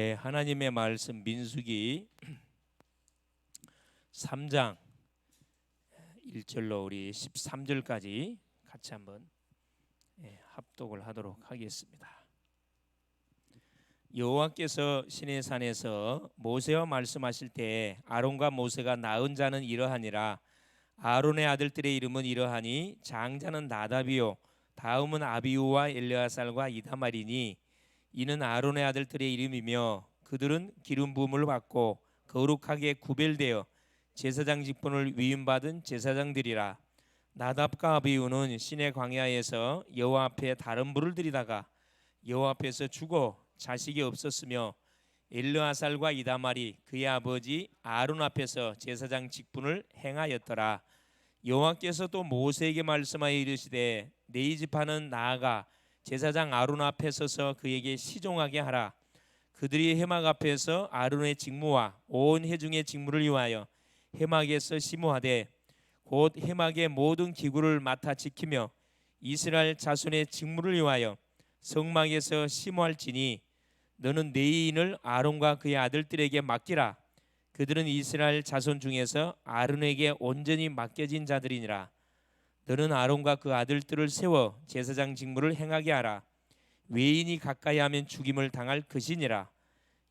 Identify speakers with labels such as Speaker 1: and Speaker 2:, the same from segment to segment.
Speaker 1: 네, 하나님의 말씀 민수기 3장 1절로 우리 13절까지 같이 한번 합독을 하도록 하겠습니다. 여호와께서 시내산에서 모세와 말씀하실 때 아론과 모세가 낳은 자는 이러하니라. 아론의 아들들의 이름은 이러하니 장자는 나답이요 다음은 아비후와 엘르아살과 이다말이니 이는 아론의 아들들의 이름이며 그들은 기름 부음을 받고 거룩하게 구별되어 제사장 직분을 위임받은 제사장들이라. 나답과 아비후는 시내 광야에서 여호와 앞에 다른 불을 들이다가 여호와 앞에서 죽어 자식이 없었으며 엘르아살과 이다말이 그의 아버지 아론 앞에서 제사장 직분을 행하였더라. 여호와께서 또 모세에게 말씀하여 이르시되 네 지파는 나아가 제사장 아론 앞에 서서 그에게 시종하게 하라. 그들이 회막 앞에서 아론의 직무와 온 회중의 직무를 위하여 회막에서 심호하되 곧 회막의 모든 기구를 맡아 지키며 이스라엘 자손의 직무를 위하여 성막에서 심호할지니 너는 네 인을 아론과 그의 아들들에게 맡기라. 그들은 이스라엘 자손 중에서 아론에게 온전히 맡겨진 자들이니라. 너는 아론과 그 아들들을 세워 제사장 직무를 행하게 하라. 외인이 가까이 하면 죽임을 당할 것이니라.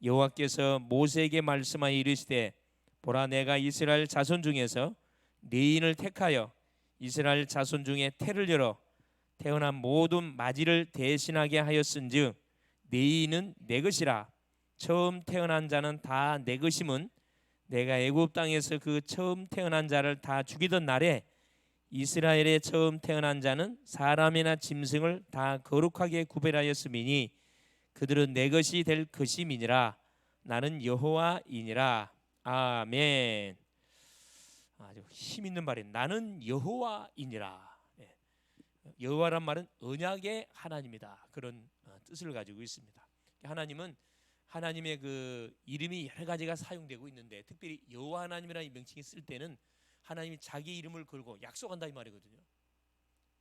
Speaker 1: 여호와께서 모세에게 말씀하여 이르시되 보라, 내가 이스라엘 자손 중에서 네 인을 택하여 이스라엘 자손 중에 태를 열어 태어난 모든 마지를 대신하게 하였은즉 네 인은 내 것이라. 처음 태어난 자는 다 내 것임은 내가 애굽 땅에서 그 처음 태어난 자를 다 죽이던 날에 이스라엘의 처음 태어난 자는 사람이나 짐승을 다 거룩하게 구별하였음이니 그들은 내 것이 될 것임이니라. 나는 여호와이니라. 아멘. 아주 힘 있는 말이 나는 여호와이니라. 여호와란 말은 언약의 하나님이다. 그런 뜻을 가지고 있습니다. 하나님은 하나님의 그 이름이 여러 가지가 사용되고 있는데 특별히 여호와 하나님이라는 명칭이 쓸 때는 하나님이 자기 이름을 걸고 약속한다 이 말이거든요.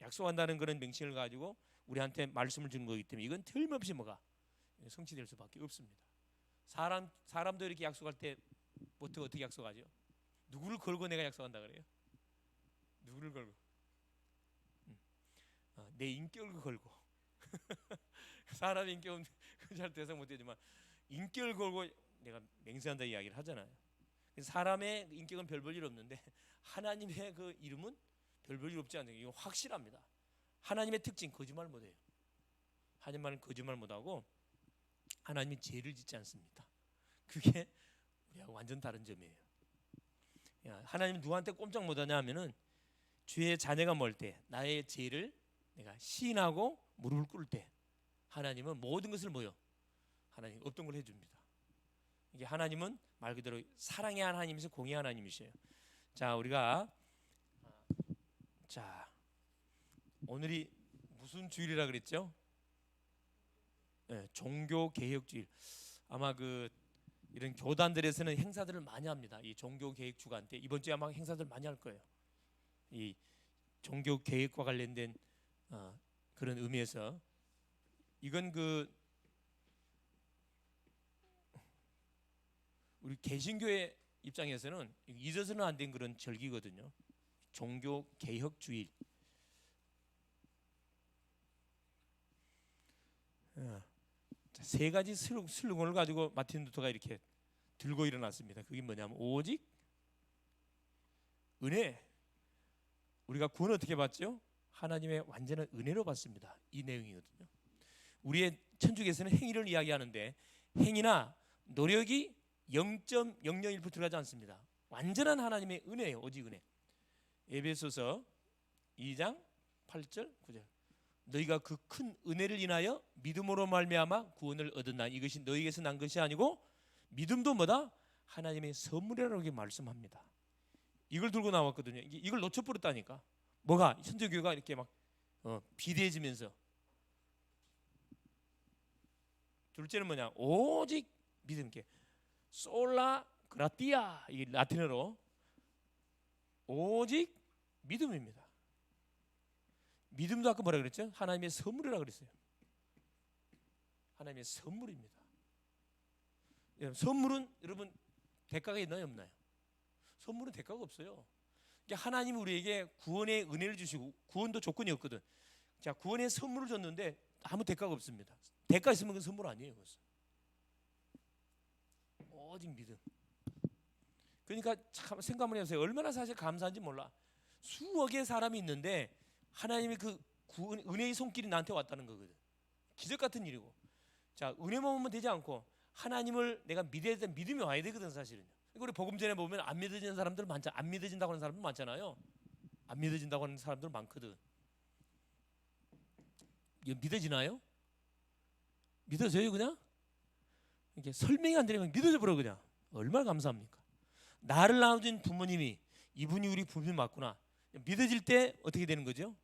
Speaker 1: 약속한다는 그런 명칭을 가지고 우리한테 말씀을 준 거기 때문에 이건 틀림없이 뭐가 성취될 수밖에 없습니다. 사람도 이렇게 약속할 때 보통 어떻게 약속하죠? 누구를 걸고 내가 약속한다 그래요? 누구를 걸고? 내 인격을 걸고. 사람의 인격은 잘 대상 못되지만 인격을 걸고 내가 맹세한다 이야기를 하잖아요. 사람의 인격은 별 볼 일 없는데 하나님의 그 이름은 별 볼 일 없지 않는 게 이거 확실합니다. 하나님의 특징 거짓말 못해요. 하나님은 거짓말 못하고 하나님이 죄를 짓지 않습니다. 그게 우리하고 완전 다른 점이에요. 하나님은 누구한테 꼼짝 못하냐 하면은 주의 자녀가 멀 때 나의 죄를 내가 시인하고 무릎을 꿇을 때 하나님은 모든 것을 뭐요? 하나님 없던 걸 해줍니다. 이게 하나님은 말 그대로 사랑의 하나님이서 공의 하나님이셔요. 자, 우리가 오늘이 무슨 주일이라 그랬죠? 종교 개혁 주일. 아마 그 이런 교단들에서는 행사들을 많이 합니다. 이 종교 개혁 주간 때 이번 주에 아마 행사들 많이 할 거예요. 이 종교 개혁과 관련된 그런 의미에서 이건 그 우리 개신교의 입장에서는 잊어서는 안 된 그런 절기거든요. 종교 개혁 주일. 세 가지 슬로건을 가지고 마틴 루터가 이렇게 들고 일어났습니다. 그게 뭐냐면 오직 은혜. 우리가 구원 어떻게 받죠? 하나님의 완전한 은혜로 받습니다. 이 내용이거든요. 우리의 천주교에서는 행위를 이야기하는데 행위나 노력이 0.001% 들어가지 않습니다. 완전한 하나님의 은혜예요. 오직 은혜. 에베소서 2장 8절 9절 너희가 그 큰 은혜를 인하여 믿음으로 말미암아 구원을 얻었나. 이것이 너희에게서 난 것이 아니고 믿음도 뭐다? 하나님의 선물이라고 말씀합니다. 이걸 들고 나왔거든요. 이걸 놓쳐버렸다니까. 뭐가? 천주교가 이렇게 막 비대해지면서. 둘째는 뭐냐? 오직 믿음께 솔라 그라티아, 이 라틴어로 오직 믿음입니다. 믿음도 아까 뭐라 그랬죠? 하나님의 선물이라고 그랬어요. 하나님의 선물입니다. 선물은 여러분 대가가 있나요, 없나요? 선물은 대가가 없어요. 하나님이 우리에게 구원의 은혜를 주시고, 구원도 조건이 없거든. 자, 구원의 선물을 줬는데 아무 대가가 없습니다. 대가 있으면 그건 선물 아니에요. 그것은 오직 믿음. 그러니까 참 생각을 해보세요. 얼마나 사실 감사한지 몰라. 수억의 사람이 있는데 하나님의 그 구원, 은혜의 손길이 나한테 왔다는 거거든. 기적 같은 일이고. 자, 은혜만 오면 되지 않고 하나님을 내가 믿어야 되는 믿음이 와야 되거든, 사실은요. 우리 복음 전에 보면 안 믿어지는 사람들 많잖아. 안 믿어진다고 하는 사람들 많잖아요. 안 믿어진다고 하는 사람들 많거든. 이거 믿어지나요? 믿어져요 그냥? 이게 설명이 안 되면 믿어져 버려 그냥. 얼마나 감사합니까? 나를 낳아준 부모님이 이분이 우리 부모님 맞구나. 믿어질 때 어떻게 되는 거죠?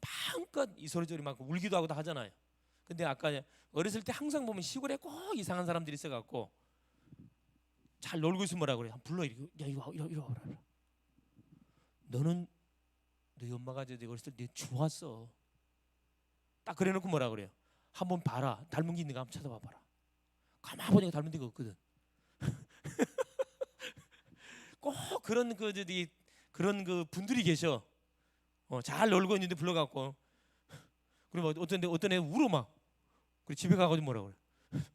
Speaker 1: 마음껏 이 소리저리 막 울기도 하고 다 하잖아요. 근데 아까 어렸을 때 항상 보면 시골에 꼭 이상한 사람들이 있어갖고 잘 놀고 있으면 뭐라 그래? 불러 이리. 야 이리 와라. 너는 너희 엄마가 저 내가 어렸을 때 네 좋았어. 딱 그래놓고 뭐라 그래요? 한번 봐라. 닮은 게 있는가 한번 찾아봐봐라. 가만 보니까 닮은 데가 없거든. 꼭 그런 그런 그 분들이 계셔. 잘 놀고 있는데 불러갖고 그리고 어떤 애 울어 막. 그리고 집에 가가지고 뭐라 그래?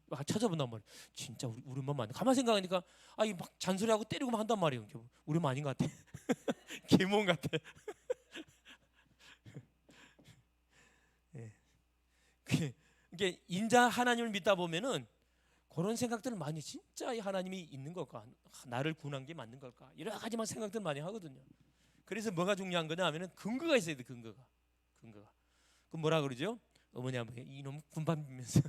Speaker 1: 막 찾아본단 말이야. 진짜 우리 엄마 맞네. 가만 생각하니까 이 막 잔소리하고 때리고 막 한단 말이에요. 우리 엄마 아닌 것 같아. 계몽 같아. 이게 인자 하나님을 믿다 보면은 그런 생각들을 많이 진짜 하나님이 있는 걸까? 나를 구원한 게 맞는 걸까? 여러 가지만 생각들 많이 하거든요. 그래서 뭐가 중요한 거냐 하면은 근거가 있어야 돼. 근거가. 그럼 뭐라 그러죠? 어머니 아버지 이놈 군밤 비면서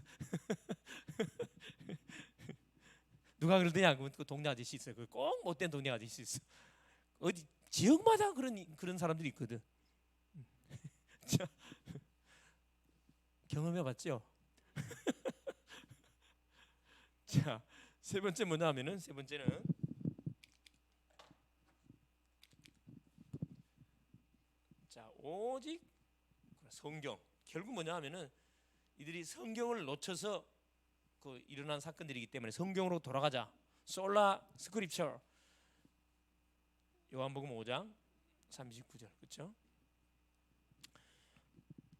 Speaker 1: 누가 그러더냐? 그 동네 아저씨 있어요. 꼭 못된 동네 아저씨 있어. 어디 지역마다 그런 사람들이 있거든. 자, 경험해봤죠? 자, 세 번째 뭐냐 하면은 세 번째는 자 오직 성경. 결국 뭐냐 하면은 이들이 성경을 놓쳐서 그 일어난 사건들이기 때문에 성경으로 돌아가자. 솔라 스크립처. 요한복음 5장 39절 그렇죠?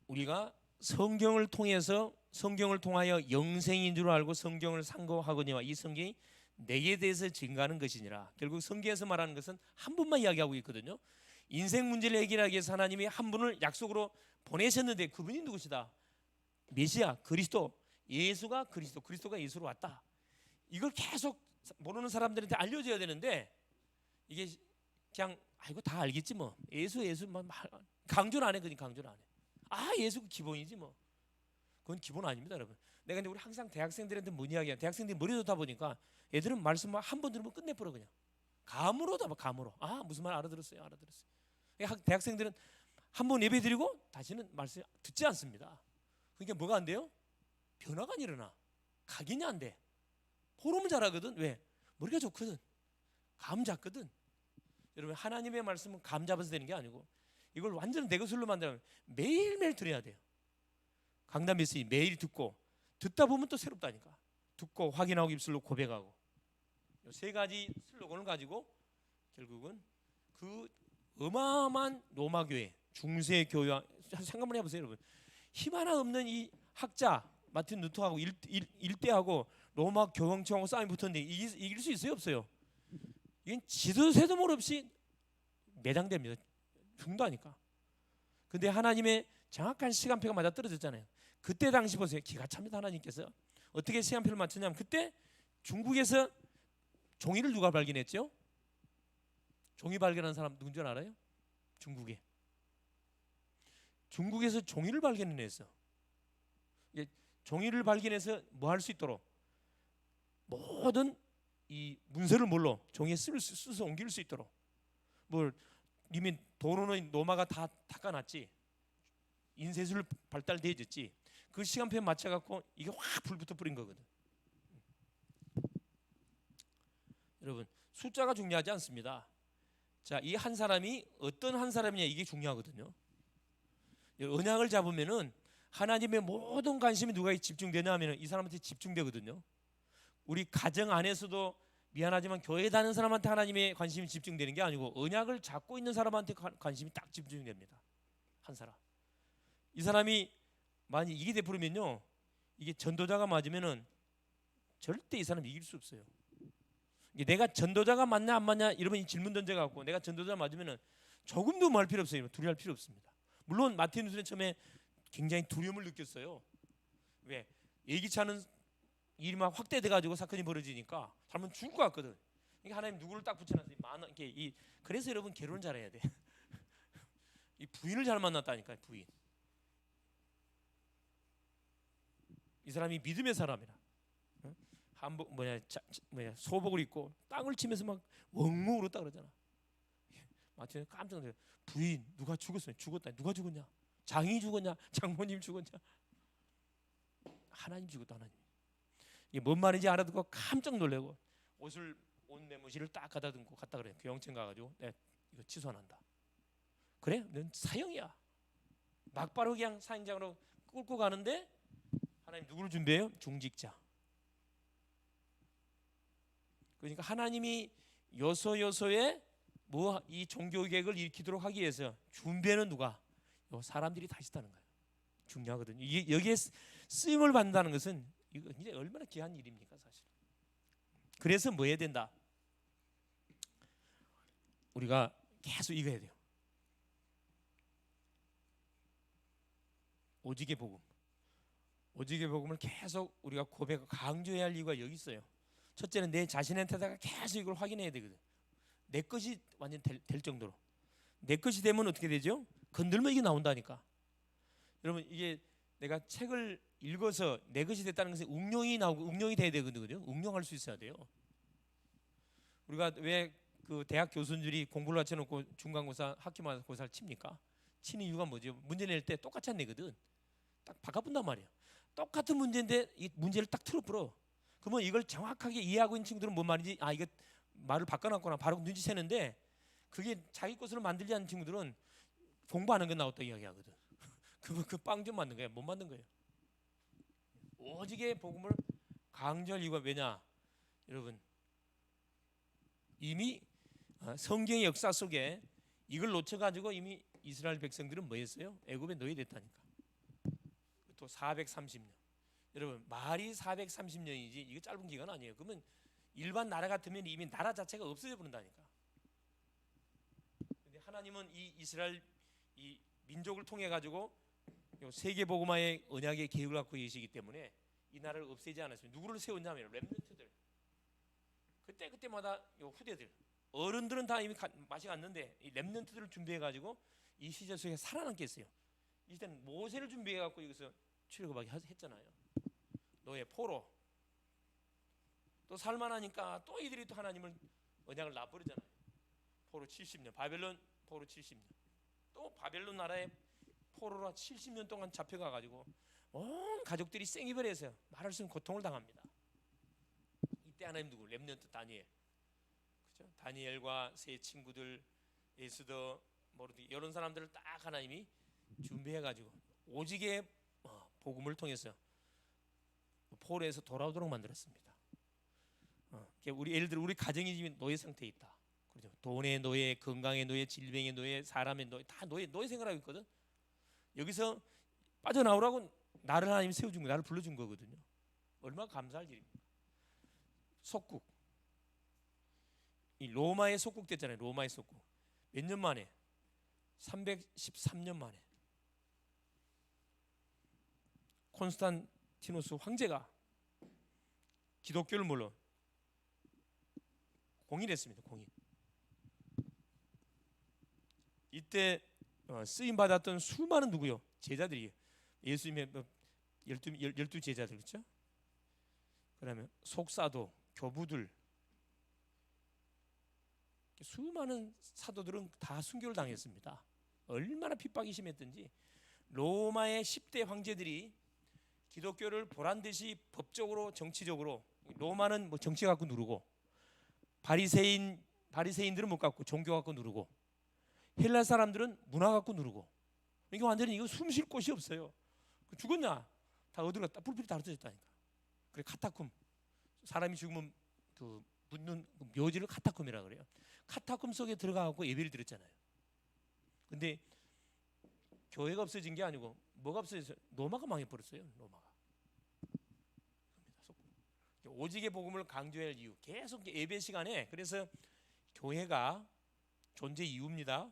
Speaker 1: 우리가 성경을 통하여 영생인 줄 알고 성경을 상고하거니와 이 성경이 내게 대해서 증거하는 것이니라. 결국 성경에서 말하는 것은 한 분만 이야기하고 있거든요. 인생 문제를 해결하기 위해서 하나님이 한 분을 약속으로 보내셨는데 그분이 누구시다? 메시아 그리스도. 예수가 그리스도가 예수로 왔다. 이걸 계속 모르는 사람들한테 알려줘야 되는데 이게 그냥 이거 다 알겠지 뭐. 예수만 강조는 안 해. 그냥 강조는 안 해. 예수가 기본이지 뭐. 그건 기본 아닙니다, 여러분. 내가 근데 우리 항상 대학생들한테 뭔 이야기야? 대학생들이 머리 좋다 보니까 애들은 말씀 한 번 들으면 끝내버려 그냥. 감으로 다 감으로. 무슨 말 알아들었어요. 대학생들은 한 번 예배 드리고 다시는 말씀 듣지 않습니다. 그러니까 뭐가 안 돼요? 변화가 안 일어나. 각인이 안 돼. 호르몬 잘하거든. 왜? 머리가 좋거든. 감 잡거든. 여러분 하나님의 말씀은 감 잡아서 되는 게 아니고 이걸 완전 내 것으로 만들면 매일매일 들어야 돼요. 강단 메시지 매일 듣다 보면 또 새롭다니까. 듣고 확인하고 입술로 고백하고. 이 세 가지 슬로건을 가지고 결국은 그 어마어마한 로마 교회 중세 교회 생각만 해보세요, 여러분. 힘 하나 없는 이 학자 마틴 루터하고 일대하고 로마 교황청하고 싸움이 붙었는데 이길 수 있어요, 없어요? 이건 지도 새도 모를 없이 매장됩니다. 중도하니까. 근데 하나님의 정확한 시간표가 맞아 떨어졌잖아요. 그때 당시 보세요. 기가 찹니다. 하나님께서 어떻게 시간표를 맞추냐면 그때 중국에서 종이를 누가 발견했죠? 종이 발견한 사람 누군 줄 알아요? 중국에서 종이를 발견했어. 종이를 발견해서 뭐 할 수 있도록 모든 이 문서를 뭘로 종이에 써서 옮길 수 있도록 뭘 이미 도로는 로마가 다 닦아놨지. 인쇄술 발달돼졌지. 그 시간표에 맞춰갖고 이게 확 불부터 뿌린 거거든. 여러분 숫자가 중요하지 않습니다. 자, 이 한 사람이 어떤 한 사람이냐 이게 중요하거든요. 언약을 잡으면은 하나님의 모든 관심이 누가 집중되냐 하면은 이 사람한테 집중되거든요. 우리 가정 안에서도 미안하지만 교회 다니는 사람한테 하나님의 관심이 집중되는 게 아니고 언약을 잡고 있는 사람한테 관심이 딱 집중됩니다. 한 사람. 이 사람이 만약 이게 돼버리면요, 이게 전도자가 맞으면은 절대 이 사람 이길 수 없어요. 이게 내가 전도자가 맞냐 안 맞냐 이러면 이 질문 던져갖고 내가 전도자 맞으면은 조금도 말 필요 없어요. 두려워할 필요 없습니다. 물론 마틴 루터는 처음에 굉장히 두려움을 느꼈어요. 왜? 예기치 않은 일이 막 확대돼가지고 사건이 벌어지니까 사람은 죽을 것 같거든. 이게 하나님 누구를 딱 붙여놨어요. 그래서 여러분 결혼 잘해야 돼. 이 부인을 잘 만났다니까요. 부인. 이 사람이 믿음의 사람이라. 한복 소복을 입고 땅을 치면서 막 엉엉 울었다 그러잖아. 마틴 깜짝 놀라요. 부인 누가 죽었어요? 죽었다. 누가 죽었냐? 장이 죽었냐? 장모님 죽었냐? 하나님 죽었다. 하나님. 이게 뭔 말인지 알아듣고 깜짝 놀래고 옷 내무실을 딱 갖다 둔고 갔다 그래요. 교영청 가가지고 네, 이거 취소 안 한다. 그래? 넌 사형이야. 막바로 그냥 사형장으로 끌고 가는데 하나님 누구를 준비해요? 중직자. 그러니까 하나님이 요소요소에 뭐 이 종교 개혁을 일으키도록 하기 위해서 준비는 누가? 요 사람들이 다 있다는 거예요. 중요하거든요. 이게 여기에 쓰임을 받는다는 것은 이거 이제 얼마나 귀한 일입니까, 사실. 그래서 뭐 해야 된다? 우리가 계속 이거 해야 돼요. 오직의 복음. 오직의 복음을 계속 우리가 강조해야 할 이유가 여기 있어요. 첫째는 내 자신한테다가 계속 이걸 확인해야 되거든. 내 것이 완전 될 정도로. 내 것이 되면 어떻게 되죠? 건들면 이게 나온다니까. 여러분 이게 내가 책을 읽어서 내 것이 됐다는 것은 응용이 돼야 되거든요. 응용할 수 있어야 돼요. 우리가 왜 그 대학 교수들이 공부를 갖춰놓고 중간고사 학기마다 고사를 칩니까? 치는 이유가 뭐죠? 문제 낼 때 똑같이 안 내거든. 딱 바꿔본단 말이야. 똑같은 문제인데 이 문제를 딱 틀어버려. 그러면 이걸 정확하게 이해하고 있는 친구들은 뭔 말인지 이거 말을 바꿔놨거나 바로 눈치채는데 그게 자기 것으로 만들지 않는 친구들은 공부하는 건 나왔다 이야기하거든. 그 빵 좀 만든 거야. 못 만든 거예요. 오직의 복음을 강조할 이유가 왜냐? 여러분 이미 성경의 역사 속에 이걸 놓쳐가지고 이미 이스라엘 백성들은 뭐 했어요? 애굽에 노예됐다니까. 또 430년. 여러분 말이 430년이지 이게 짧은 기간 아니에요. 그러면 일반 나라 같으면 이미 나라 자체가 없어져 버린다니까. 근데 하나님은 이 이스라엘 이 민족을 통해 가지고 세계 복음화의 언약의 계획을 갖고 계시기 때문에 이 나라를 없애지 않았습니다. 누구를 세웠냐면 렘넌트들. 그때마다 요 후대들 어른들은 다 이미 맛이 갔는데 이 렘넌트들을 준비해 가지고 이 시절 속에 살아남게 했어요. 이때는 모세를 준비해 갖고 여기서 출애굽하게 했잖아요. 노예 포로 또 살만하니까 또 이들이 또 하나님을 언약을 놔버리잖아요. 포로 70년 바벨론 포로 70년 또 바벨론 나라에 포로로 70년 동안 잡혀가 가지고 온 가족들이 생이별해서 말할 수 없는 고통을 당합니다. 이때 하나님 누구? 렘넌트 다니엘. 그죠? 다니엘과 세 친구들 에스더 모르드 이런 사람들을 딱 하나님이 준비해 가지고 오직의 복음을 통해서 포로에서 돌아오도록 만들었습니다. 우리 예를 들어 우리 가정이 지금 노예 상태에 있다. 그렇죠? 돈의 노예, 건강의 노예, 질병의 노예, 사람의 노예 다 노예 생활하고 있거든. 여기서 빠져나오라고 나를 하나님이 세워준 거, 나를 불러준 거거든요. 얼마나 감사할 일입니까? 속국. 이 로마의 속국 됐잖아요. 로마의 속국. 몇 년 만에? 313년 만에. 콘스탄티누스 황제가 기독교를 물론 공인했습니다. 공인. 이때 쓰임 받았던 수많은 누구요? 제자들이에요. 예수님의 12 제자들 그렇죠? 그다음에 속사도, 교부들, 수많은 사도들은 다 순교를 당했습니다. 얼마나 핍박이 심했던지 로마의 10대 황제들이 기독교를 보란 듯이 법적으로 정치적으로 로마는 뭐 정치 갖고 누르고 바리새인들은 못 갖고 종교 갖고 누르고 헬라 사람들은 문화 갖고 누르고 이게 완전히 이거 숨 쉴 곳이 없어요. 죽었냐? 다 어디로 갔다? 뿔뿔이 다 흩어졌다니까. 그래 카타콤 사람이 죽으면 그 묻는 묘지를 카타콤이라 그래요. 카타콤 속에 들어가고 예배를 드렸잖아요. 근데 교회가 없어진 게 아니고 뭐가 없어졌어요? 로마가 망해버렸어요. 로마가. 오직의 복음을 강조할 이유, 계속 예배 시간에. 그래서 교회가 존재 이유입니다.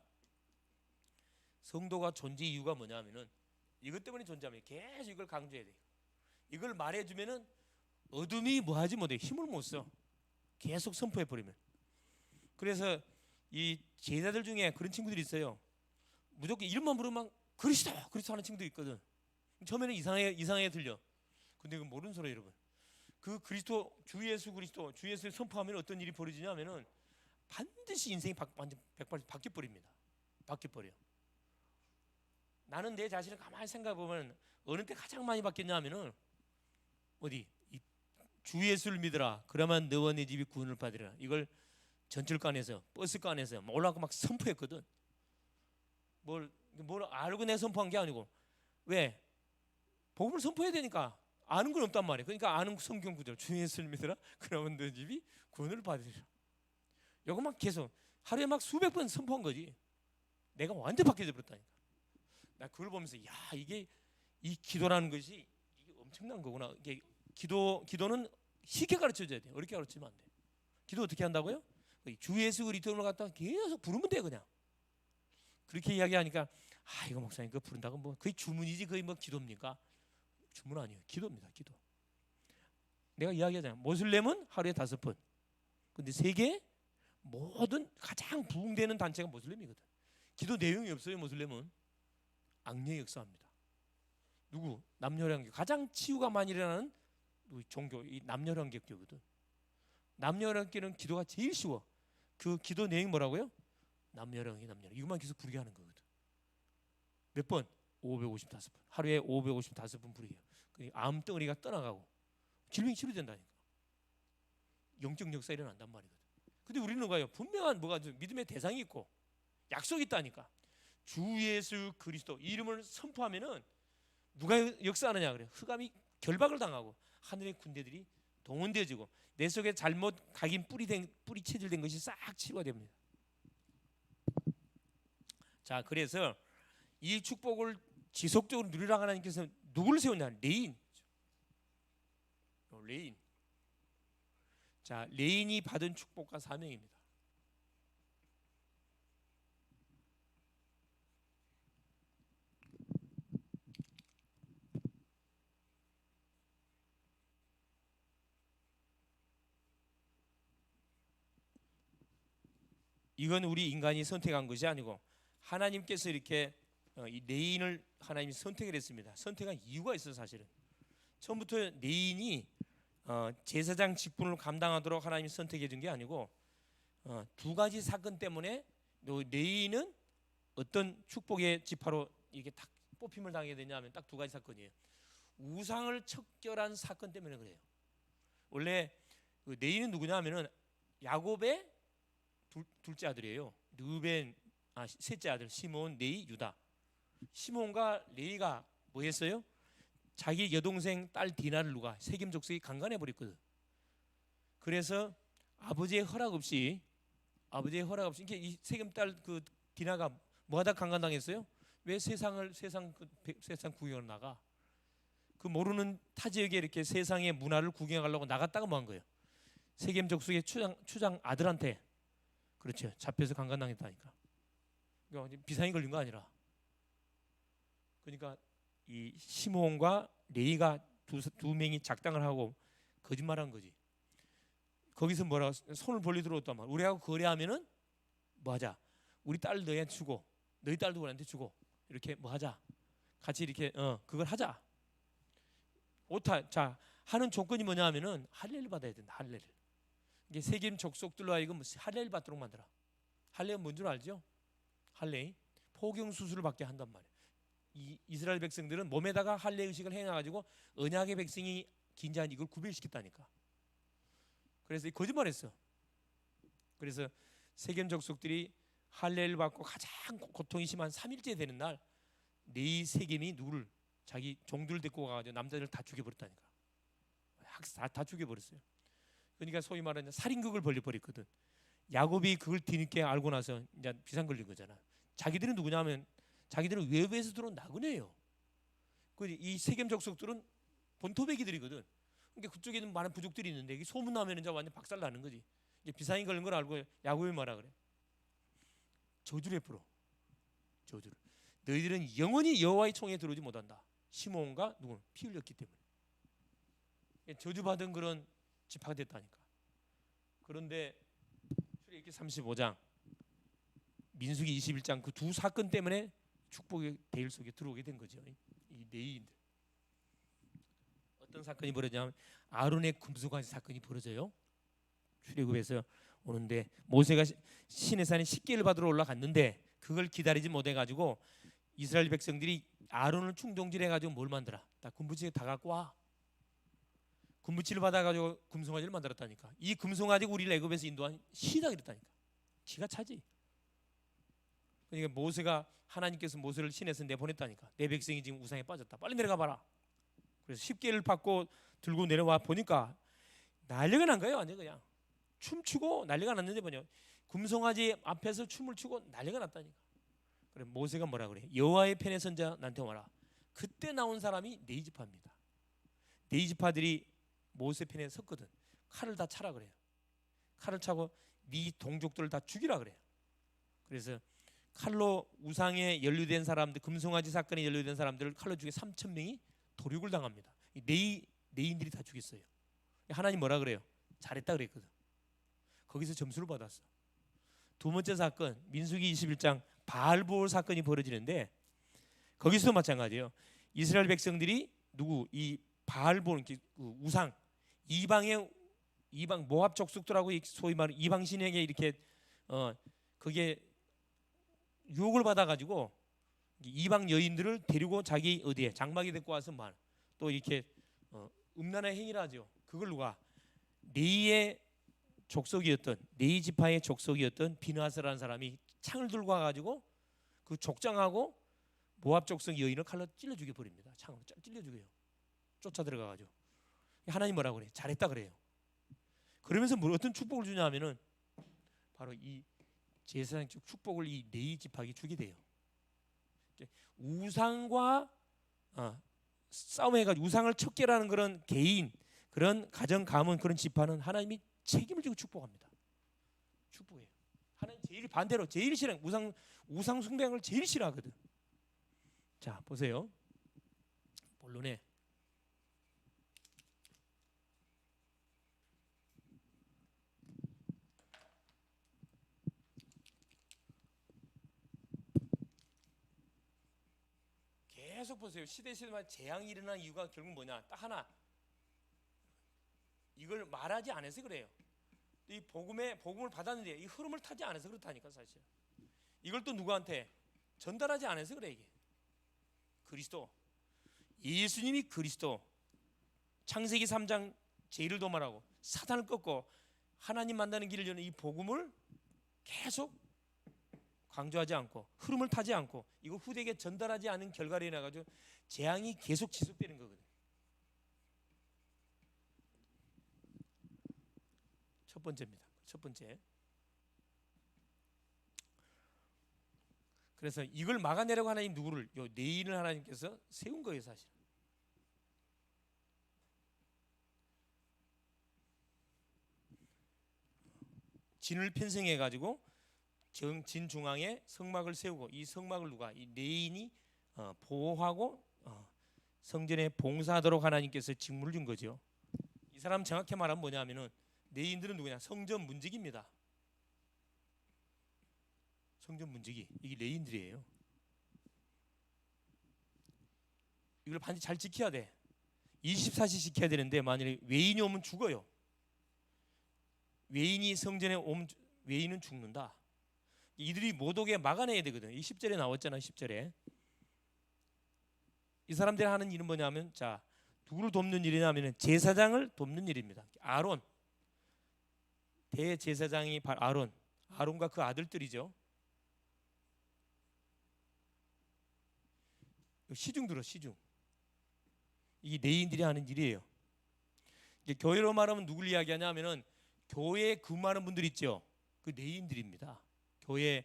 Speaker 1: 성도가 존재 이유가 뭐냐면은 이것 때문에 존재하면 계속 이걸 강조해야 돼요. 이걸 말해주면은 어둠이 뭐하지 못해, 힘을 못 써. 계속 선포해 버리면. 그래서 이 제자들 중에 그런 친구들이 있어요. 무조건 이름만 부르면 그리스도 하는 친구들이 있거든. 처음에는 이상하게 들려. 근데 그 모르는 소리 여러분. 그 그리스도, 주 예수 그리스도, 주 예수를 선포하면 어떤 일이 벌어지냐면은 반드시 인생이 완전 180 바뀌어 버립니다. 바뀌어 버려. 나는 내 자신을 가만히 생각해 보면 어느 때 가장 많이 바뀌었냐면은 어디 주 예수를 믿으라. 그러면 너와 네 집이 구원을 받으리라. 이걸 전철관에서 버스관에서 올라가고 막 선포했거든. 뭘 알고 내 선포한 게 아니고 왜? 복음을 선포해야 되니까. 아는 건 없단 말이에요. 그러니까 아는 성경 구절, 주 예수를 믿으라. 그러면 너 집이 구원을 받으리라. 이것만 계속 하루에 막 수백 번 선포한 거지. 내가 완전 바뀌어져 버렸다니까. 나 그걸 보면서 야, 이게 이 기도라는 것이 이게 엄청난 거구나. 이게 기도는 쉽게 가르쳐줘야 돼. 어렵게 가르치면 안 돼. 기도 어떻게 한다고요? 주 예수 그리스도를 갖다가 계속 부르면 돼 그냥. 그렇게 이야기하니까 아, 이거 목사님 그거 부른다고 뭐 거의 주문이지 거의 뭐 기도입니까? 주문 아니에요. 기도입니다. 기도. 내가 이야기하잖아요. 모슬렘은 하루에 5번. 근데 세계 모든 가장 부흥되는 단체가 모슬렘이거든. 기도 내용이 없어요. 모슬렘은 악령이 역사합니다. 누구? 남녀란계. 가장 치유가 많이 일어나는 종교, 이 남녀란계교거든. 남녀란계는 기도가 제일 쉬워. 그 기도 내용이 뭐라고요? 남녀란계. 이것만 계속 부르게 하는 거거든. 몇 번? 555번. 하루에 555번 부르게요. 암덩어리가 떠나가고 질병이 치료된다니까. 영적 역사 일어난단 말이거든. 근데 우리는 가요. 분명한 뭐가 믿음의 대상이 있고 약속이 있다니까. 주 예수 그리스도 이름을 선포하면은 누가 역사하느냐 그래. 흑암이 결박을 당하고 하늘의 군대들이 동원되어지고 내 속에 잘못 각인 뿌리 체질된 것이 싹 치료가 됩니다. 자, 그래서 이 축복을 지속적으로 누리라 하나님께서 누구를 세웠냐? 레인. 자, 레인이 받은 축복과 사명입니다. 이건 우리 인간이 선택한 것이 아니고 하나님께서 이렇게 이 레인을 하나님이 선택을 했습니다. 선택한 이유가 있어요. 사실은 처음부터 레인이 제사장 직분을 감당하도록 하나님이 선택해 준 게 아니고 두 가지 사건 때문에 레인은 어떤 축복의 지파로 이게 딱 뽑힘을 당하게 되냐면 딱 두 가지 사건이에요. 우상을 척결한 사건 때문에 그래요. 원래 레인은 누구냐 하면은 야곱의 둘째 아들이에요. 셋째 아들 시몬, 레위, 유다. 시몬과 레위가 뭐 했어요? 자기 여동생 딸 디나를 누가 세겜 족속이 강간해 버렸거든. 그래서 아버지의 허락 없이 이게 이 세겜 딸 그 디나가 뭐하다 강간당했어요? 왜 세상 구경을 나가? 그 모르는 타 지역에 이렇게 세상의 문화를 구경하려고 나갔다가 뭐 한 거예요? 세겜 족속의 추장 아들한테 그렇죠. 잡혀서 강간당했다니까. 그러니까 비상이 걸린 거 아니라. 그러니까 이 시몬과 레위가 두 명이 작당을 하고 거짓말한 거지. 거기서 뭐라고 손을 벌리 들어왔단 말이야. 우리하고 거래하면은 뭐 하자. 우리 딸 너희한테 주고 너희 딸도 우리한테 주고 이렇게 뭐 하자. 같이 이렇게 그걸 하자. 오타. 자, 하는 조건이 뭐냐 하면은 할례를 받아야 된다. 할례를. 이게 세겜 족속들로 하여금 할례를 받도록 만들어. 할례가 뭔 줄 알죠? 할례. 포경 수술을 받게 한단 말이에요. 이 이스라엘 백성들은 몸에다가 할례 의식을 행해가지고 언약의 백성이 긴자한 이걸 구별시켰다니까. 그래서 거짓말했어. 그래서 세겜 족속들이 할례를 받고 가장 고통이 심한 3일째 되는 날 네 세겜이 누구를 자기 종들을 데리고 가가지고 남자들 다 죽여버렸다니까. 다 죽여버렸어요. 그러니까 소위 말하는 살인극을 벌려버렸거든. 야곱이 그걸 뒤늦게 알고 나서 이제 비상 걸린 거잖아. 자기들은 누구냐면 자기들은 외부에서 들어온 나그네예요. 이 세겜 족속들은 본토배기들이거든. 그러니까 그쪽에 는 많은 부족들이 있는데 이게 소문나면 이제 완전 박살 나는 거지. 이제 비상이 걸린 걸 알고 야곱이 뭐라 그래? 저주를 풀어. 저주를. 너희들은 영원히 여호와의 총에 들어오지 못한다. 시므온과 누구? 피 흘렸기 때문에. 저주받은 그런 지파가 됐다니까. 그런데 출애굽기 35장, 민수기 21장 그 두 사건 때문에 축복의 대일 속에 들어오게 된 거죠. 이 레위인들. 어떤 사건이 벌어지냐면 아론의 금수가지 사건이 벌어져요. 출애굽에서 오는데 모세가 시내산에 식계를 받으러 올라갔는데 그걸 기다리지 못해 가지고 이스라엘 백성들이 아론을 충동질해 가지고 뭘 만들어? 다 금부치 다 갖고 와. 금부치를 받아 가지고 금송아지를 만들었다니까. 이 금송아지가 우리를 애굽에서 인도한 시다 그랬다니까. 기가 차지. 그러니까 모세가 하나님께서 모세를 시내에서 내보냈다니까. 내 백성이 지금 우상에 빠졌다. 빨리 내려가 봐라. 그래서 십계를 받고 들고 내려와 보니까 난리가 난 거예요. 완전 그냥 춤추고 난리가 났는데 뭐냐, 금송아지 앞에서 춤을 추고 난리가 났다니까. 그래 모세가 뭐라 그래? 여호와의 편에 선 자 나한테 와라. 그때 나온 사람이 네이지파입니다. 네이지파들이 모세 편에 섰거든. 칼을 다 차라 그래요. 칼을 차고 네 동족들을 다 죽이라 그래요. 그래서 칼로 우상에 연루된 사람들, 금송아지 사건에 연루된 사람들을 칼로 죽여 3,000명이 도륙을 당합니다. 네인들이 다 죽였어요. 하나님 뭐라 그래요? 잘했다 그랬거든. 거기서 점수를 받았어. 두 번째 사건 민수기 21장 바알보올 사건이 벌어지는데 거기서도 마찬가지예요. 이스라엘 백성들이 누구 이 바알보올 우상 이방 모압 족속들하고 소위 말하는 이방 신에게 이렇게 그게 유혹을 받아가지고 이방 여인들을 데리고 자기 어디에 장막에 데리고 와서 또 이렇게 음란의 행위를 하죠. 그걸 누가 네이의 족속이었던 네이 지파의 족속이었던 비느하스라는 사람이 창을 들고 와가지고 그 족장하고 모압 족속 여인을 칼로 찔러 죽여 버립니다. 창으로 찔러 죽여요. 쫓아 들어가가지고 하나님 뭐라 그래? 잘했다 그래요. 그러면서 어떤 축복을 주냐면은 바로 이 제사장적 축복을 이 네이 지파에게 주게 돼요. 우상과 싸움해가지고 우상을 척결하는 그런 개인, 그런 가정 가문 그런 지파는 하나님이 책임을 지고 축복합니다. 축복해요. 하나님 제일 반대로 제일 싫어 우상 숭배하는 걸 제일 싫어하거든. 자 보세요. 본론에 계속 보세요. 시대마다 재앙이 일어난 이유가 결국 뭐냐? 딱 하나. 이걸 말하지 않아서 그래요. 이 복음을 받았는데 이 흐름을 타지 않아서 그렇다니까 사실. 이걸 또 누구한테 전달하지 않아서 그래 이게. 그리스도, 예수님이 그리스도. 창세기 3장 죄를 도말하고 사탄을 꺾고 하나님 만나는 길을 여는 이 복음을 계속 강조하지 않고 흐름을 타지 않고 이거 후대에게 전달하지 않은 결과로 인해 가지고 재앙이 계속 지속되는 거거든요. 첫 번째입니다. 첫 번째. 그래서 이걸 막아내려고 하나님 누구를 요 네인을 하나님께서 세운 거예요 사실. 진을 편성해 가지고 진 중앙에 성막을 세우고 이 성막을 누가 이 네인이 보호하고 성전에 봉사하도록 하나님께서 직무를 준 거죠. 이 사람 정확히 말하면 뭐냐면은 네인들은 누구냐? 성전 문지기입니다. 성전 문지기 이게 네인들이에요. 이걸 반드시 잘 지켜야 돼. 24시 지켜야 되는데 만약에 외인이 오면 죽어요. 외인이 성전에 오면 외인은 죽는다. 이들이 못 오게 막아내야 되거든. 이 10절에 나왔잖아. 10절에 이 사람들이 하는 일은 뭐냐면 자 누구를 돕는 일이냐면 제사장을 돕는 일입니다. 아론 대제사장이 아론과 그 아들들이죠. 시중 들어 시중. 이게 네인들이 하는 일이에요. 이게 교회로 말하면 누굴 이야기하냐 하면은 교회에 근무하는 분들 있죠. 그 내인들입니다. 교회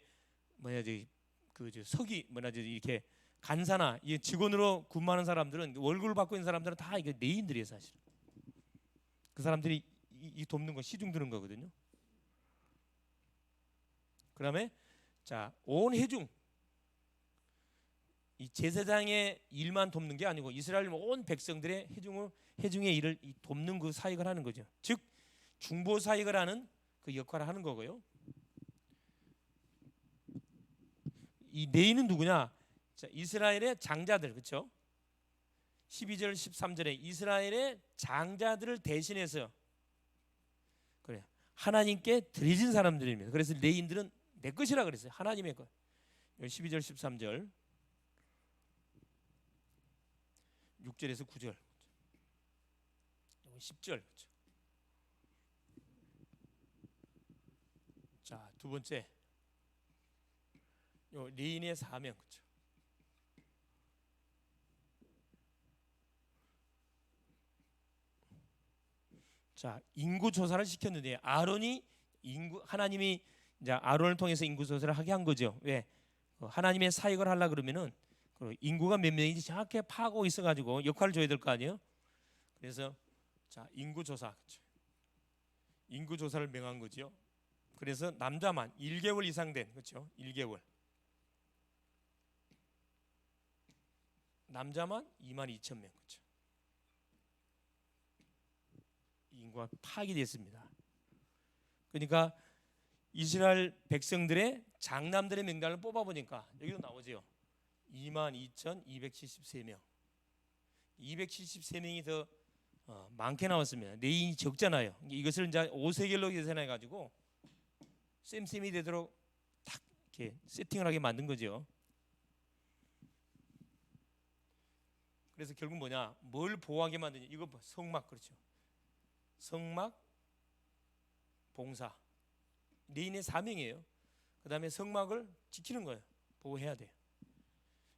Speaker 1: 그 서기 이렇게 간사나 이 직원으로 근무하는 사람들은 월급을 받고 있는 사람들은 다 이게 내인들이에요, 사실. 그 사람들이 이 돕는 거 시중 드는 거거든요. 그다음에 자, 온 회중, 이 제사장의 일만 돕는 게 아니고 이스라엘 온 백성들의 회중의 일을 돕는 그 사역을 하는 거죠. 즉 중보 사역을 하는 그 역할을 하는 거고요. 이 내인은 누구냐? 자, 이스라엘의 장자들, 그렇죠? 12절 13절에 이스라엘의 장자들을 대신해서 그래 하나님께 드려진 사람들입니다. 그래서 레인들은 내 것이라 그랬어요. 하나님의 것. 12절 13절 6절에서 9절 10절 그렇죠? 자, 두 번째 레인의 사명 그렇죠? 자, 인구 조사를 시켰는데 아론이 하나님이 이제 아론을 통해서 인구 조사를 하게 한 거죠. 왜? 하나님의 사역을 하려 그러면은 인구가 몇 명인지 정확히 파악하고 있어가지고 역할을 줘야 될 거 아니에요. 그래서 자, 인구 조사, 그렇죠? 인구 조사를 명한 거죠. 그래서 남자만 1개월 이상 된, 그렇죠? 1개월 남자만 22,000명, 그렇죠? 인구가 파악이 됐습니다. 그러니까 이스라엘 백성들의 장남들의 명단을 뽑아보니까 여기도 나오죠. 22,273명 273명이 더 많게 나왔습니다. 레인이 적잖아요. 이것을 이제 5세겔로 계산해 가지고 쌤쌤이 되도록 딱 이렇게 세팅을 하게 만든 거죠. 그래서 결국 뭐냐? 뭘 보호하게 만드냐? 이거 성막, 그렇죠? 성막 봉사 레인의 사명이에요. 그 다음에 성막을 지키는 거예요. 보호해야 돼요.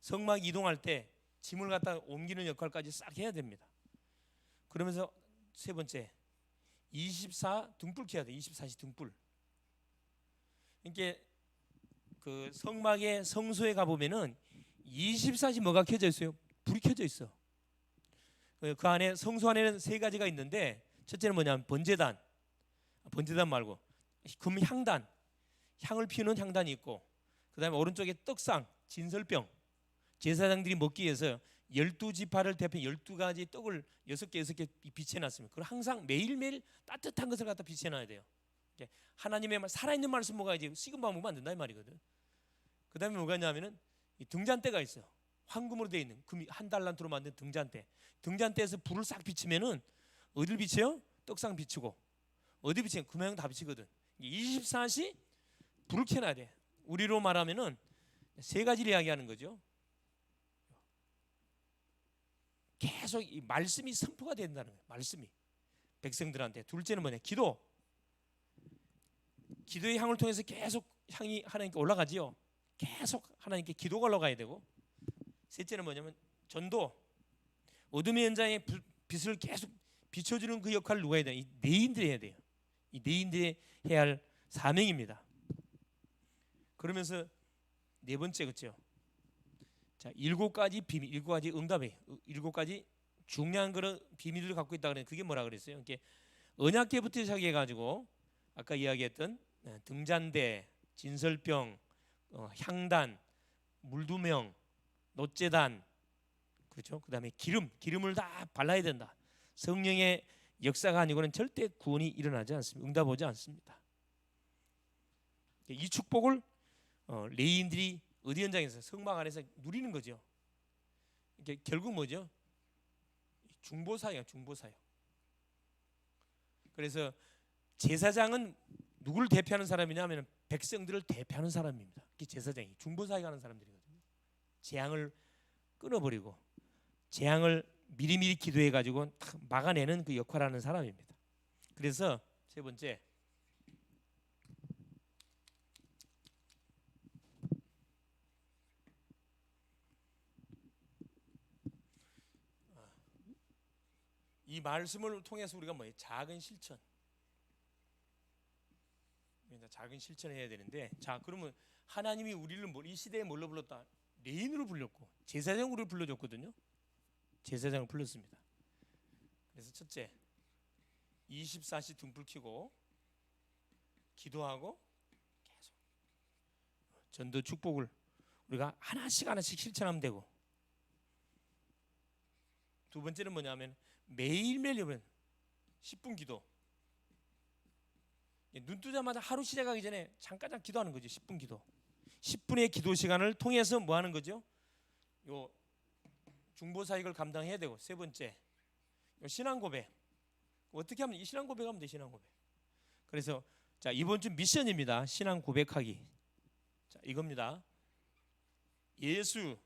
Speaker 1: 성막 이동할 때 짐을 갖다 옮기는 역할까지 싹 해야 됩니다. 그러면서 세 번째 24 등불 켜야 돼. 24시 등불. 그러니까 그 성막의 성소에 가 보면은 24시 뭐가 켜져 있어요? 불이 켜져 있어. 그 안에 성소 안에는 세 가지가 있는데 첫째는 뭐냐면 번제단 말고 금향단, 향을 피우는 향단이 있고, 그 다음에 오른쪽에 떡상, 진설병, 제사장들이 먹기 위해서 12지파를 대표 12가지 떡을 6개 비춰놨습니다. 그걸 항상 매일매일 따뜻한 것을 갖다 비춰놔야 돼요. 하나님의 말, 살아있는 말씀 먹어야지 식은밥 먹으면 안 된다 이 말이거든. 그 다음에 뭐가 있냐면은 이 등잔대가 있어요. 황금으로 되어 있는 금이 한 달란트로 만든 등잔대. 등잔대에서 불을 싹 비치면은 어딜 비춰요? 떡상 비추고. 어디 비치면 금양 다 비치거든. 24시 불을 켜놔야 돼. 우리로 말하면은 세 가지를 이야기하는 거죠. 계속 이 말씀이 선포가 된다는 거예요. 말씀이 백성들한테. 둘째는 뭐냐? 기도의 향을 통해서 계속 향이 하나님께 올라가지요. 계속 하나님께 기도가 올라가야 되고, 셋째는 뭐냐면 전도. 어둠의 현장에 빛을 계속 비춰주는 그 역할을 누가 해야 돼요? 이 내인들이 해야 돼요. 이 내인들이 해야 할 사명입니다. 그러면서 네 번째, 그렇죠? 자, 7가지 비밀, 7가지 응답이, 7가지 중요한 그런 비밀을 갖고 있다 그래. 그게 뭐라 그랬어요? 이렇게 언약궤부터 시작해 가지고 아까 이야기했던 등잔대, 진설병, 향단, 물두명, 놋제단, 그렇죠? 그다음에 기름을 다 발라야 된다. 성령의 역사가 아니고는 절대 구원이 일어나지 않습니다. 응답 오지 않습니다. 이 축복을 레위인들이 어디 현장에서 성막 안에서 누리는 거죠. 이게 결국 뭐죠? 중보사예요, 중보사요. 그래서 제사장은 누구를 대표하는 사람이냐면 백성들을 대표하는 사람입니다. 이게 제사장이 중보사에 가는 사람들이거든요. 재앙을 끊어버리고 재앙을 미리미리 기도해 가지고 막아내는 그 역할을 하는 사람입니다. 그래서 세 번째, 이 말씀을 통해서 우리가 뭐예요? 작은 실천. 작은 실천을 해야 되는데, 자 그러면 하나님이 우리를 이 시대에 뭘로 불렀다? 레인으로 불렀고 제사장으로 불러줬거든요. 제사장을 불렀습니다. 그래서 첫째, 24시 등불 켜고 기도하고 계속 전도 축복을 우리가 하나씩 실천하면 되고, 두 번째는 뭐냐면 매일매일 여러분 10분 기도. 눈 뜨자마자 하루 시작하기 전에 잠깐 기도하는 거죠. 10분 기도. 10분의 기도 시간을 통해서 뭐 하는 거죠? 요 중보 사역을 감당해야 되고, 세 번째 요 신앙 고백. 어떻게 하면 이 신앙 고백하면 돼. 신앙 고백. 그래서 자 이번 주 미션입니다. 신앙 고백하기. 자 이겁니다. 예수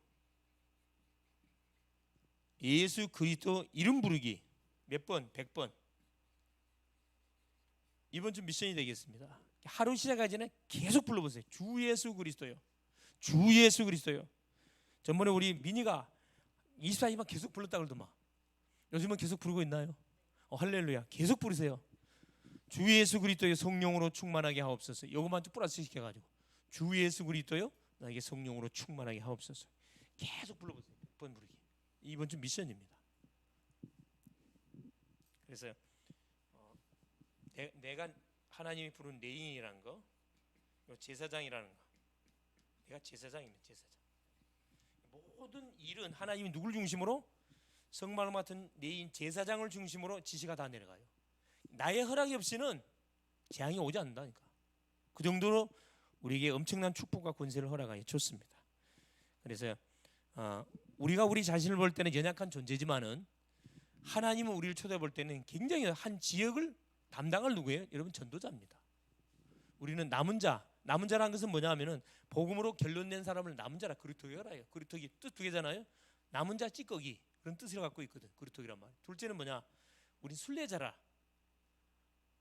Speaker 1: 그리스도 이름 부르기. 몇 번? 100번. 이번 주 미션이 되겠습니다. 하루 시작하기 전에 계속 불러보세요. 주 예수 그리스도요. 주 예수 그리스도요. 전번에 우리 민희가 24시간 계속 불렀다 그러더만. 요즘은 계속 부르고 있나요? 할렐루야. 계속 부르세요. 주 예수 그리스도의 성령으로 충만하게 하옵소서. 이것만 좀 플러스 시켜가지고 주 예수 그리스도요 나에게 성령으로 충만하게 하옵소서. 계속 불러보세요. 100번 부르기. 이번 주 미션입니다. 그래서 내가 하나님이 부른 레인이라는 거, 제사장이라는 거. 내가 제사장입니다. 제사장. 모든 일은 하나님이 누굴 중심으로? 성막을 맡은 레인 제사장을 중심으로 지시가 다 내려가요. 나의 허락이 없이는 재앙이 오지 않는다니까. 그 정도로 우리에게 엄청난 축복과 권세를 허락하니 좋습니다. 그래서 우리가 우리 자신을 볼 때는 연약한 존재지만은 하나님은 우리를 쳐다볼 볼 때는 굉장히 한 지역을 담당할 누구예요? 여러분 전도자입니다. 우리는 남은 자라는 것은 뭐냐 하면은 복음으로 결론낸 사람을 남은 자라. 그리스도라요. 그리스도기 뜻 두 개잖아요. 남은 자 찌꺼기 그런 뜻을 갖고 있거든. 그리스도기란 말. 둘째는 뭐냐? 우리 순례자라.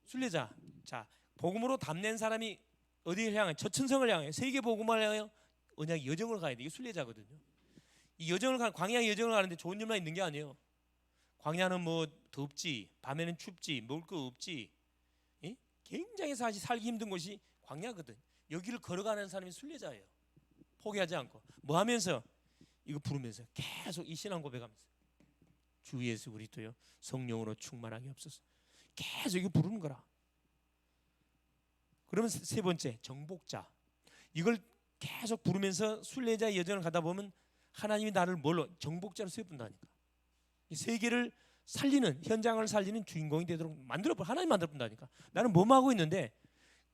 Speaker 1: 순례자. 자, 복음으로 담낸 사람이 어디를 향해? 저천성을 향해. 세계 복음을 향해 언약 여정을 가야 돼. 이게 순례자거든요. 이 여정을 광야 여정을 가는데 좋은 일만 있는 게 아니에요. 광야는 뭐 덥지, 밤에는 춥지, 먹을 거 없지. 굉장히 사실 살기 힘든 곳이 광야거든. 여기를 걸어가는 사람이 순례자예요. 포기하지 않고 뭐 하면서 이거 부르면서 계속 이 신앙 고백하면서 주 예수 그리스도요 성령으로 충만하게 없어서 계속 이거 부르는 거라. 그러면 세 번째 정복자. 이걸 계속 부르면서 순례자의 여정을 가다 보면 하나님이 나를 뭘로? 정복자로 세워본다니까. 이 세계를 살리는, 현장을 살리는 주인공이 되도록 하나님 만들어본다니까. 나는 뭐만 하고 있는데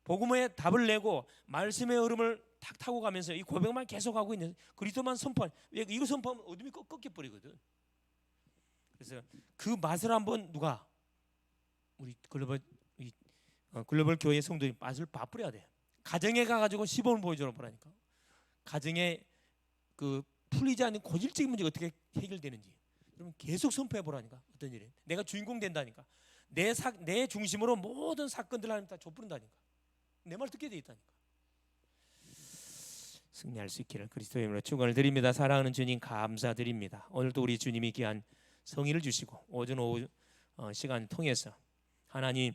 Speaker 1: 복음의 답을 내고 말씀의 흐름을 탁 타고 가면서 이 고백만 계속하고 있는, 그리스도만 선포한. 이거 선포하면 어둠이 꺾여버리거든. 그래서 그 맛을 한번 누가? 우리 글로벌 교회 성도들이 맛을 맛보려야 돼. 가정에 가가지고 시범을 보여주라 보라니까. 가정에 그 풀리지 않는 고질적인 문제가 어떻게 해결되는지 그러면 계속 선포해 보라니까. 어떤 일이 내가 주인공 된다니까. 내 중심으로 모든 사건들 하나님 다 좁부른다니까. 내 말 듣게 돼 있다니까. 승리할 수 있기를 그리스도의 이름으로 축원을 드립니다. 사랑하는 주님 감사드립니다. 오늘도 우리 주님이 귀한 성의를 주시고 오전 오후 시간을 통해서 하나님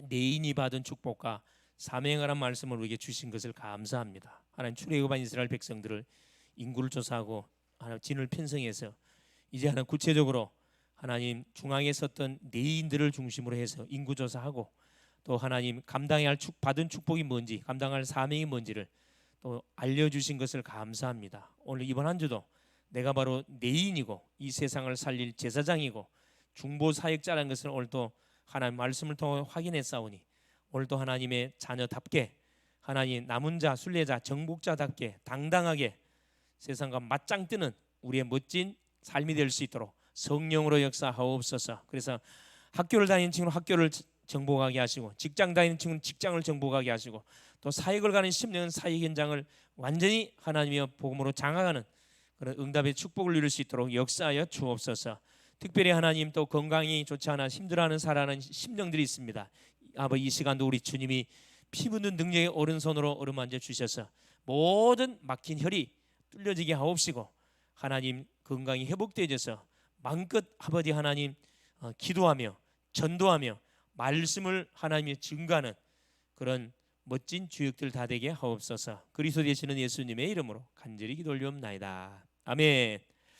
Speaker 1: 레인이 받은 축복과 사명하라는 말씀을 우리에게 주신 것을 감사합니다. 하나님 출애굽한 이스라엘 백성들을 인구를 조사하고 하나님 진을 편성해서 이제 하나님 구체적으로 하나님 중앙에 섰던 레인들을 중심으로 해서 인구 조사하고 또 하나님 감당해야 할 받은 축복이 뭔지, 감당할 사명이 뭔지를 또 알려주신 것을 감사합니다. 오늘 이번 한 주도 내가 바로 레인이고 이 세상을 살릴 제사장이고 중보 사역자라는 것을 오늘도 하나님 말씀을 통해 확인했사오니 오늘도 하나님의 자녀답게 하나님 남은 자, 순례자, 정복자답게 당당하게 세상과 맞짱 뜨는 우리의 멋진 삶이 될 수 있도록 성령으로 역사하옵소서. 그래서 학교를 다니는 친구는 학교를 정복하게 하시고 직장 다니는 친구는 직장을 정복하게 하시고 또 사역을 가는 10년 사역 현장을 완전히 하나님의 복음으로 장악하는 그런 응답의 축복을 누릴 수 있도록 역사하여 주옵소서. 특별히 하나님 또 건강이 좋지 않아 힘들어하는 살아가는 심령들이 있습니다. 아버지 이 시간도 우리 주님이 피 묻는 능력의 오른손으로 어루만져 주셔서 모든 막힌 혈이 뚫려지게 하옵시고 하나님 건강이 회복되어져서 마음껏 아버지 하나님 기도하며 전도하며 말씀을 하나님이 증거하는 그런 멋진 주역들 다 되게 하옵소서. 그리스도 되시는 예수님의 이름으로 간절히 기도 올리옵나이다. 아멘.